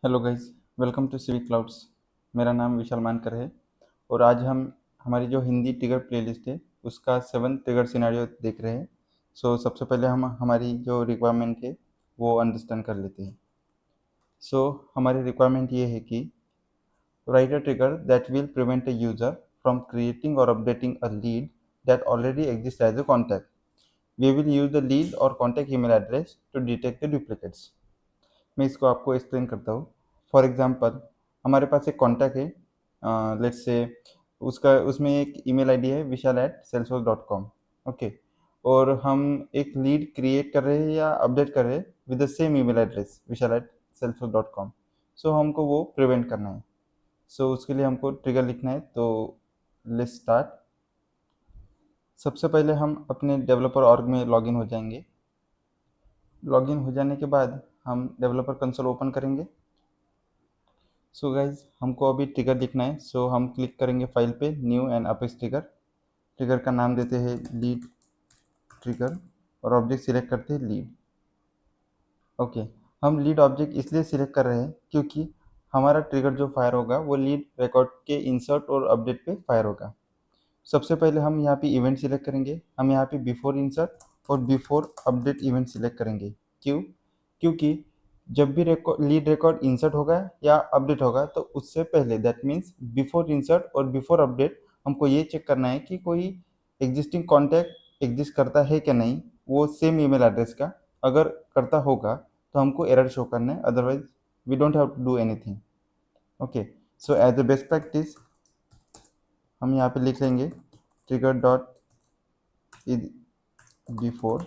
Hello guys, welcome to Civic Clouds. मेरा नाम विशाल मानकर है और आज हम हमारी जो हिंदी ट्रिगर प्लेलिस्ट है उसका 7 ट्रिगर सिनेरियो देख रहे हैं। सबसे पहले हम हमारी जो रिक्वायरमेंट है वो अंडरस्टैंड कर लेते हैं। हमारी रिक्वायरमेंट ये है कि write a trigger that will prevent a user from creating or updating a lead that already exist as a contact. We will use the lead or contact email address to detect the duplicates. मैं इसको आपको explain करता हूँ। For example, हमारे पास एक contact है, let's say उसका उसमें एक ईमेल आईडी है vishal@salesforce.com। ओके, और हम एक लीड क्रिएट कर रहे हैं या अपडेट कर रहे हैं with the same email address vishal@salesforce.com। हमको वो प्रिवेंट करना है। उसके लिए हमको ट्रिगर लिखना है। तो लेट्स स्टार्ट। सबसे पहले हम अपने डेवलपर ऑर्ग में लॉगिन हो जाएंगे। लॉगिन हो जाने के बाद हम डेवलपर कंसोल ओपन करेंगे। गाइज, हमको अभी ट्रिगर लिखना है। हम क्लिक करेंगे फाइल पे, new and apex trigger. Trigger का नाम देते हैं लीड ट्रिगर और ऑब्जेक्ट सिलेक्ट करते हैं लीड। ओके, हम लीड ऑब्जेक्ट इसलिए सिलेक्ट कर रहे हैं क्योंकि हमारा ट्रिगर जो फायर होगा वो लीड रिकॉर्ड के इंसर्ट और अपडेट पे फायर होगा। सबसे पहले हम यहाँ पे इवेंट सिलेक्ट करेंगे। हम यहाँ पे बिफोर इंसर्ट और बिफोर अपडेट इवेंट सिलेक्ट करेंगे। क्यों? क्योंकि जब भी लीड रिकॉर्ड इंसर्ट होगा या अपडेट होगा तो उससे पहले, दैट मीन्स बिफोर इंसर्ट और बिफोर अपडेट, हमको ये चेक करना है कि कोई एग्जिस्टिंग कॉन्टैक्ट एग्जिस्ट करता है क्या नहीं, वो सेम ईमेल एड्रेस का। अगर करता होगा तो हमको एरर शो करना है, otherwise we don't have to do anything. Okay, as a best practice हम यहाँ पे लिख लेंगे trigger dot is before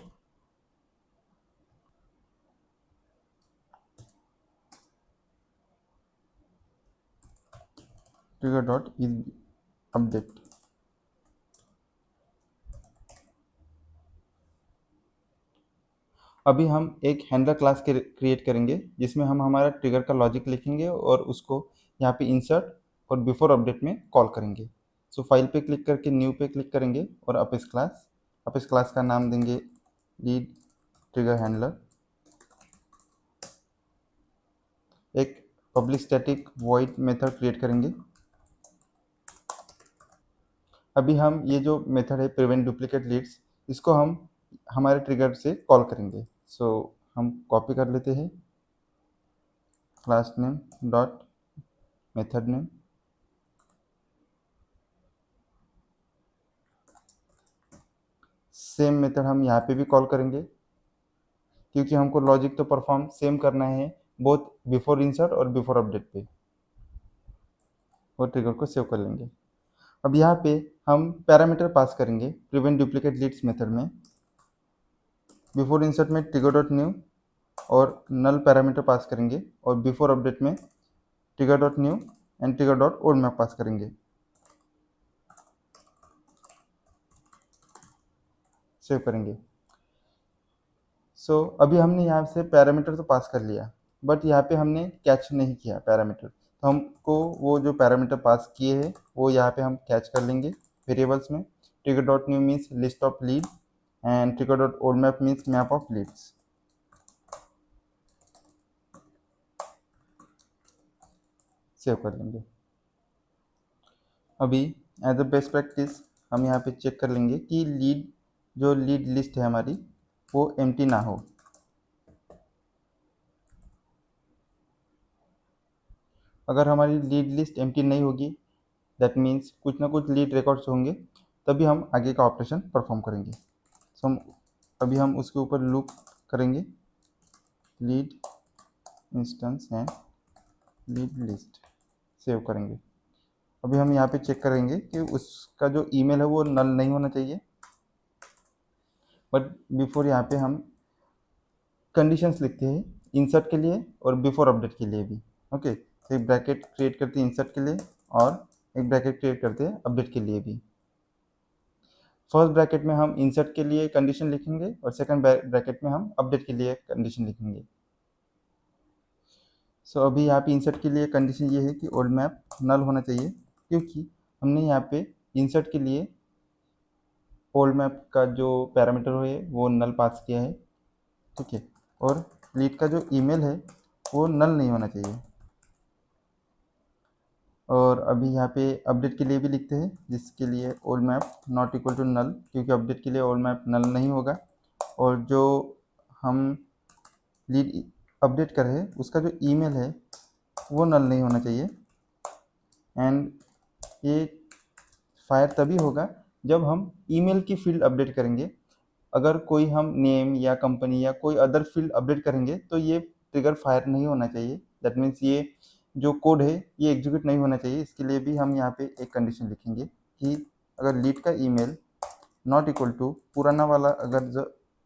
trigger dot is update. अभी हम एक हैंडलर क्लास क्रिएट करेंगे जिसमें हम हमारा ट्रिगर का लॉजिक लिखेंगे और उसको यहाँ पे इंसर्ट और बिफोर अपडेट में कॉल करेंगे। फाइल पे क्लिक करके न्यू पे क्लिक करेंगे और अपेक्स क्लास का नाम देंगे लीड ट्रिगर हैंडलर। एक public static void method create करेंगे। अभी हम ये जो मेथड है प्रिवेंट डुप्लीकेट लीड्स, इसको हम हमारे ट्रिगर से कॉल करेंगे। हम कॉपी कर लेते हैं class name dot method name. Same method हम यहाँ पे भी कॉल करेंगे क्योंकि हमको लॉजिक तो परफॉर्म सेम करना है बोथ बिफोर इंसर्ट और बिफोर अपडेट पे, और ट्रिगर को सेव कर लेंगे। अब यहाँ पे हम पैरामीटर पास करेंगे प्रिवेंट डुप्लीकेट लीड्स मेथड में। बिफोर इंसर्ट में ट्रिगर डॉट न्यू और नल पैरामीटर पास करेंगे, और बिफोर अपडेट में trigger dot new and trigger dot old map pass करेंगे। सेव करेंगे। अभी हमने यहाँ से पैरामीटर तो पास कर लिया, बट यहाँ पे हमने कैच नहीं किया पैरामीटर। तो हमको वो जो पैरामीटर पास किए हैं वो यहाँ पे हम कैच कर लेंगे वेरिएबल्स में। Trigger dot new means list of lead and trigger dot old map means map of leads. Save कर लेंगे। अभी एज अ बेस्ट प्रैक्टिस हम यहाँ पे चेक कर लेंगे कि लीड लिस्ट है हमारी वो एम्प्टी ना हो। अगर हमारी लीड लिस्ट एम्प्टी नहीं होगी, दैट मीन्स कुछ ना कुछ लीड रिकॉर्ड्स होंगे, तभी हम आगे का ऑपरेशन परफॉर्म करेंगे। अभी हम उसके ऊपर लूप करेंगे lead instance and lead list. Save करेंगे। अभी हम यहाँ पे चेक करेंगे कि उसका जो ईमेल है वो नल नहीं होना चाहिए, बट बिफोर यहाँ पे हम कंडीशंस लिखते हैं इंसर्ट के लिए और बिफोर अपडेट के लिए भी। ओके, तो एक ब्रैकेट क्रिएट करते हैं इंसर्ट के लिए और एक ब्रैकेट क्रिएट करते हैं अपडेट के लिए भी। फर्स्ट ब्रैकेट में हम इंसर्ट के लिए कंडीशन लिखेंगे और सेकंड ब्रैकेट में हम अपडेट के लिए कंडीशन लिखेंगे। अभी यहाँ पे इंसर्ट के लिए कंडीशन ये है कि ओल्ड मैप नल होना चाहिए, क्योंकि हमने यहाँ पे इंसर्ट के लिए ओल्ड मैप का जो पैरामीटर है वो नल पास किया है। ठीक है, और लीड का जो ईमेल है वो नल नहीं होना चाहिए। और अभी यहाँ पे अपडेट के लिए भी लिखते हैं, जिसके लिए old map not equal to null, क्योंकि अपडेट के लिए ओल्ड मैप नल नहीं होगा। और जो हम लीड अपडेट कर रहे हैं उसका जो ईमेल है वो नल नहीं होना चाहिए। एंड ये फायर तभी होगा जब हम ईमेल की फील्ड अपडेट करेंगे। अगर कोई हम नेम या कंपनी या कोई अदर फील्ड अपडेट करेंगे तो ये ट्रिगर फायर नहीं होना चाहिए। दैट मीन्स ये जो कोड है ये एग्जीक्यूट नहीं होना चाहिए। इसके लिए भी हम यहाँ पे एक कंडीशन लिखेंगे कि अगर लीड का ईमेल नॉट इक्वल टू पुराना वाला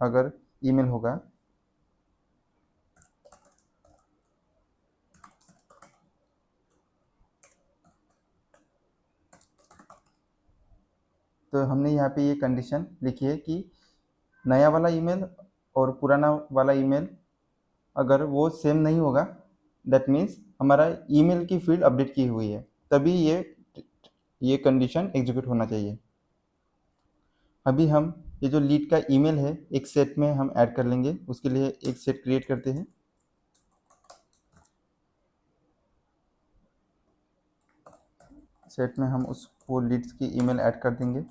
अगर ईमेल होगा तो हमने यहाँ पे ये कंडीशन लिखी है कि नया वाला ईमेल और पुराना वाला ईमेल अगर वो सेम नहीं होगा, दैट मीन्स हमारा ईमेल की फील्ड अपडेट की हुई है, तभी ये कंडीशन एग्जीक्यूट होना चाहिए। अभी हम ये जो लीड का ईमेल है एक सेट में हम ऐड कर लेंगे। उसके लिए एक सेट क्रिएट करते हैं। सेट में हम उस वो लीड्स की ईमेल ऐड कर देंगे,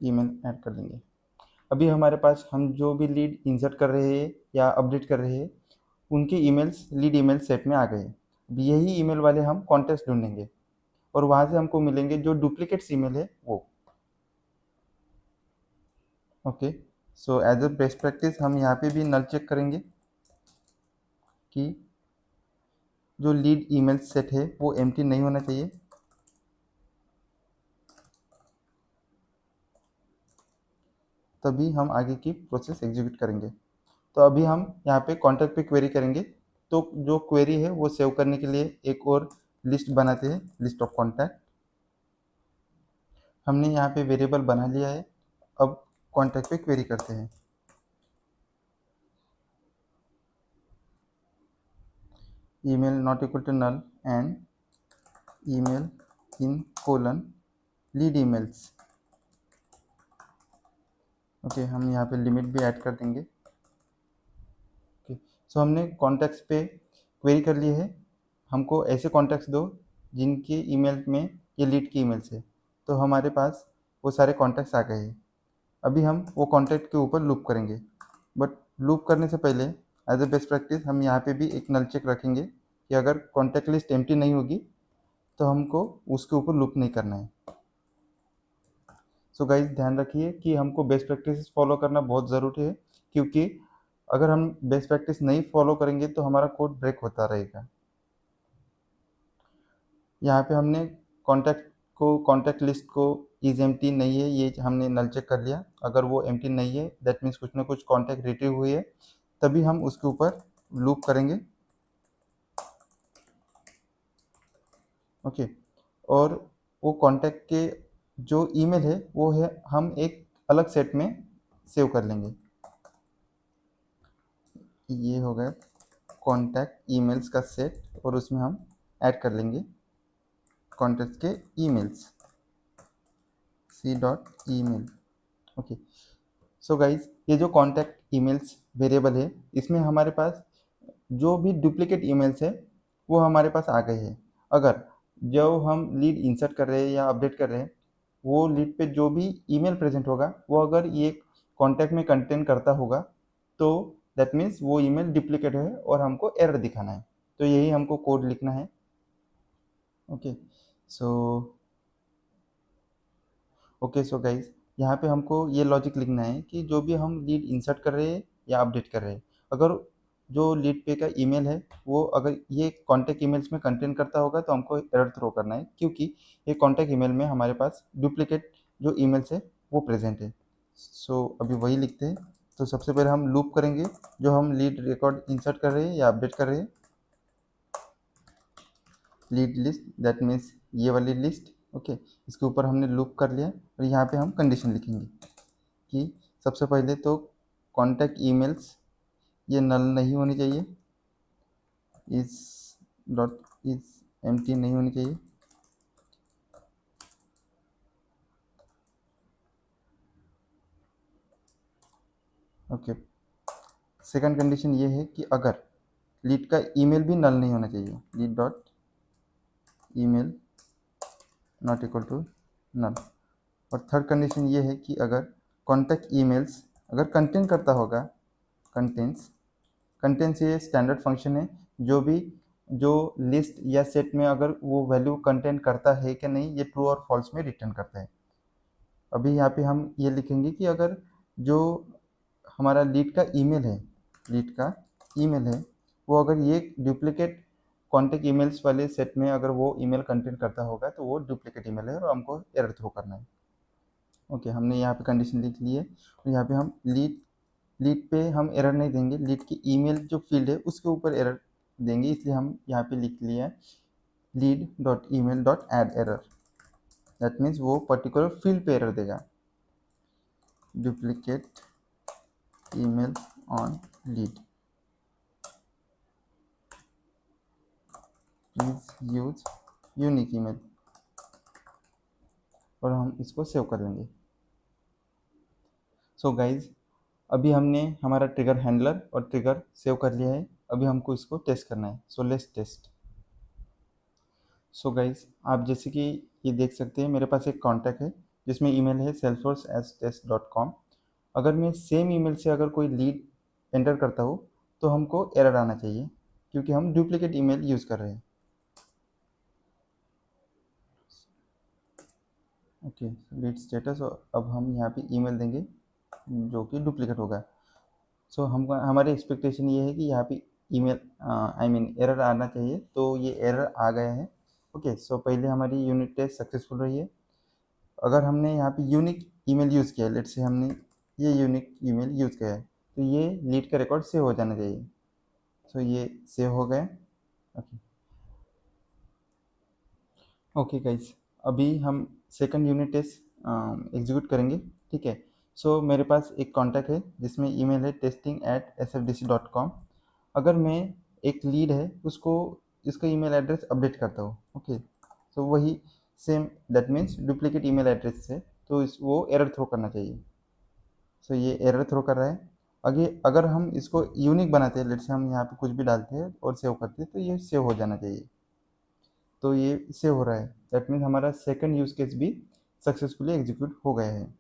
ईमेल ऐड कर देंगे। अभी हमारे पास हम जो भी लीड इंसर्ट कर रहे हैं या अपडेट कर रहे हैं उनके ईमेल्स लीड ईमेल सेट में आ गए। अब यही ईमेल वाले हम कॉन्टेक्ट ढूंढेंगे और वहाँ से हमको मिलेंगे जो डुप्लीकेट्स ईमेल है वो। Okay, so as a best practice हम यहाँ पे भी नल चेक करेंगे कि जो लीड ईमेल सेट है वो एम्प्टी नहीं होना चाहिए। तभी हम आगे की प्रोसेस एग्जीक्यूट करेंगे। तो अभी हम यहाँ पे कॉन्टैक्ट पे क्वेरी करेंगे। तो जो क्वेरी है वो सेव करने के लिए एक और लिस्ट बनाते हैं, लिस्ट ऑफ कॉन्टैक्ट। हमने यहाँ पे वेरिएबल बना लिया है। अब कॉन्टैक्ट पे क्वेरी करते हैं। Email not equal to null and email in colon lead emails. Okay, हम यहाँ पे लिमिट भी ऐड कर देंगे। ओके, सो हमने कॉन्टैक्ट्स पे क्वेरी कर लिए है। हमको ऐसे कॉन्टैक्ट्स दो जिनके ईमेल में ये लीड की ईमेल्स है। तो हमारे पास वो सारे कॉन्टैक्ट्स आ गए हैं। अभी हम वो कॉन्टैक्ट के ऊपर लूप करेंगे, बट लूप करने से पहले एज अ बेस्ट प्रैक्टिस हम यहाँ पे भी एक नल चेक रखेंगे कि अगर कॉन्टैक्ट लिस्ट एम्प्टी नहीं होगी तो हमको उसके ऊपर लूप नहीं करना है। सो गाइज ध्यान रखिए कि हमको बेस्ट प्रैक्टिस फॉलो करना बहुत ज़रूरी है, क्योंकि अगर हम बेस्ट प्रैक्टिस नहीं फॉलो करेंगे तो हमारा कोड ब्रेक होता रहेगा। यहाँ पे हमने कॉन्टैक्ट लिस्ट को इज एम्प्टी नहीं है ये हमने नल चेक कर लिया। अगर वो एम्प्टी नहीं है दैट मीन्स कुछ ना कुछ कॉन्टैक्ट रिट्रीव हुई है, तभी हम उसके ऊपर लूप करेंगे। ओके, और वो कॉन्टैक्ट के जो ईमेल है वो है हम एक अलग सेट में सेव कर लेंगे। ये हो गया कॉन्टैक्ट ईमेल्स का सेट और उसमें हम ऐड कर लेंगे कॉन्टैक्ट के emails C dot email. Okay, so guys ये जो कॉन्टैक्ट ईमेल्स वेरिएबल है इसमें हमारे पास जो भी डुप्लीकेट ईमेल्स है वो हमारे पास आ गए हैं। अगर जो हम लीड इंसर्ट कर रहे हैं या अपडेट कर रहे हैं वो लीड पे जो भी ईमेल प्रेजेंट होगा वो अगर ये कॉन्टैक्ट में कंटेन करता होगा तो दैट मीन्स वो ईमेल डुप्लीकेट है और हमको एरर दिखाना है। तो यही हमको कोड लिखना है। ओके, सो सो गाइज यहाँ पे हमको ये लॉजिक लिखना है कि जो भी हम लीड इंसर्ट कर रहे हैं या अपडेट कर रहे हैं, अगर जो लीड पे का ईमेल है वो अगर ये कॉन्टैक्ट ईमेल्स में कंटेन करता होगा तो हमको एरर थ्रो करना है, क्योंकि ये कॉन्टैक्ट ईमेल में हमारे पास डुप्लीकेट जो ईमेल्स है वो प्रेजेंट है। सो अभी वही लिखते हैं। तो सबसे पहले हम लूप करेंगे जो हम लीड रिकॉर्ड इंसर्ट कर रहे हैं या अपडेट कर रहे हैं, लीड लिस्ट दैट मीन्स ये वाली लिस्ट। ओके, इसके ऊपर हमने लूप कर लिया और यहाँ पे हम कंडीशन लिखेंगे कि सबसे पहले तो कॉन्टैक्ट ईमेल्स ये नल नहीं होनी चाहिए, इस डॉट इज एम्प्टी नहीं होनी चाहिए। ओके, सेकंड कंडीशन ये है कि अगर लीड का ईमेल भी नल नहीं होना चाहिए, lead dot email not equal to null. और थर्ड कंडीशन ये है कि अगर कॉन्टैक्ट ईमेल्स अगर कंटेन करता होगा, कंटेंट्स कंटेंट्स ये स्टैंडर्ड फंक्शन है, जो लिस्ट या सेट में अगर वो वैल्यू कंटेन करता है कि नहीं, ये ट्रू और फॉल्स में रिटर्न करता है। अभी यहाँ पे हम ये लिखेंगे कि अगर जो हमारा लीड का ईमेल है, लीड का ईमेल है, वो अगर ये डुप्लीकेट कॉन्टैक्ट ईमेल्स वाले सेट में अगर वो ईमेल कंटेंट करता होगा तो वो डुप्लीकेट ईमेल है और हमको एरर थ्रो करना है। ओके, हमने यहाँ पे कंडीशन लिख ली है। और यहाँ पे हम लीड पे हम एरर नहीं देंगे, लीड की ईमेल जो फील्ड है उसके ऊपर एरर देंगे, इसलिए हम यहाँ पे लिख लिया है lead dot email dot add error. That means वो पर्टिकुलर फील्ड पे एरर देगा, duplicate email on lead, please use unique email, और हम इसको सेव कर लेंगे। सो गाइज, अभी हमने हमारा ट्रिगर हैंडलर और ट्रिगर सेव कर लिया है, अभी हमको इसको टेस्ट करना है। So let's test. So guys, आप जैसे कि ये देख सकते हैं मेरे पास एक कॉन्टैक्ट है जिसमें ईमेल है salesforce@test.com। अगर मैं सेम ईमेल से अगर कोई लीड एंटर करता हूँ तो हमको एरर आना चाहिए, क्योंकि हम डुप्लीकेट ईमेल यूज़ कर रहे हैं। ओके, लीड स्टेटस, और अब हम यहाँ पे ईमेल देंगे जो कि डुप्लीकेट होगा। सो हम हमारी एक्सपेक्टेशन ये है कि यहाँ पे ईमेल आई मीन एरर आना चाहिए, तो ये एरर आ गया है। ओके, सो पहले हमारी यूनिट टेस्ट सक्सेसफुल रही है। अगर हमने यहाँ पे यूनिक ईमेल यूज़ किया है, लेट्स से हमने ये यूनिक ईमेल यूज़ किया है, तो ये लीड का रिकॉर्ड सेव हो जाना चाहिए। सो ये सेव हो गया। ओके, ओके गाइस, अभी हम सेकंड यूनिट टेस्ट एग्जीक्यूट करेंगे। ठीक है, सो मेरे पास एक कॉन्टैक्ट है जिसमें ईमेल है testing@sfdc.com। अगर मैं एक लीड है उसको इसका ईमेल एड्रेस अपडेट करता हूँ, ओके, तो वही same, that means duplicate email address से, तो वो एरर थ्रो करना चाहिए। सो ये एरर थ्रो कर रहा है। आगे अगर हम इसको यूनिक बनाते हैं, लेट्स से हम यहाँ पे कुछ भी डालते हैं और सेव करते हैं, तो ये सेव हो जाना चाहिए। तो ये सेव हो रहा है, दैट मीन्स हमारा सेकंड यूज केस भी सक्सेसफुली एग्जीक्यूट हो गया है।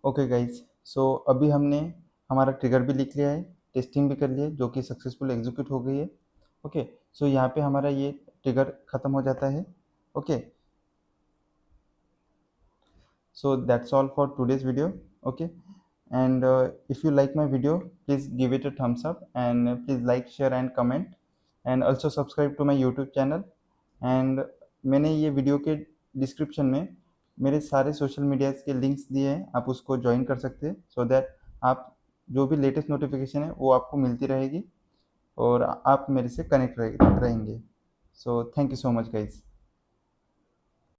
ओके गाइज, सो अभी हमने हमारा ट्रिगर भी लिख लिया है, टेस्टिंग भी कर लिया है, जो कि सक्सेसफुल एग्जीक्यूट हो गई है। ओके, सो यहाँ पे हमारा ये ट्रिगर ख़त्म हो जाता है। Okay, so that's all for today's video. Okay, and if you like my video, please give it a thumbs up, and please like, share and comment, and also subscribe to my YouTube channel। and मैंने ये video के description में मेरे सारे social medias के links दिए हैं, आप उसको ज्वाइन कर सकते हैं, सो दैट आप जो भी लेटेस्ट नोटिफिकेशन है वो आपको मिलती रहेगी और आप मेरे से कनेक्ट रहेंगे। So thank you so much guys.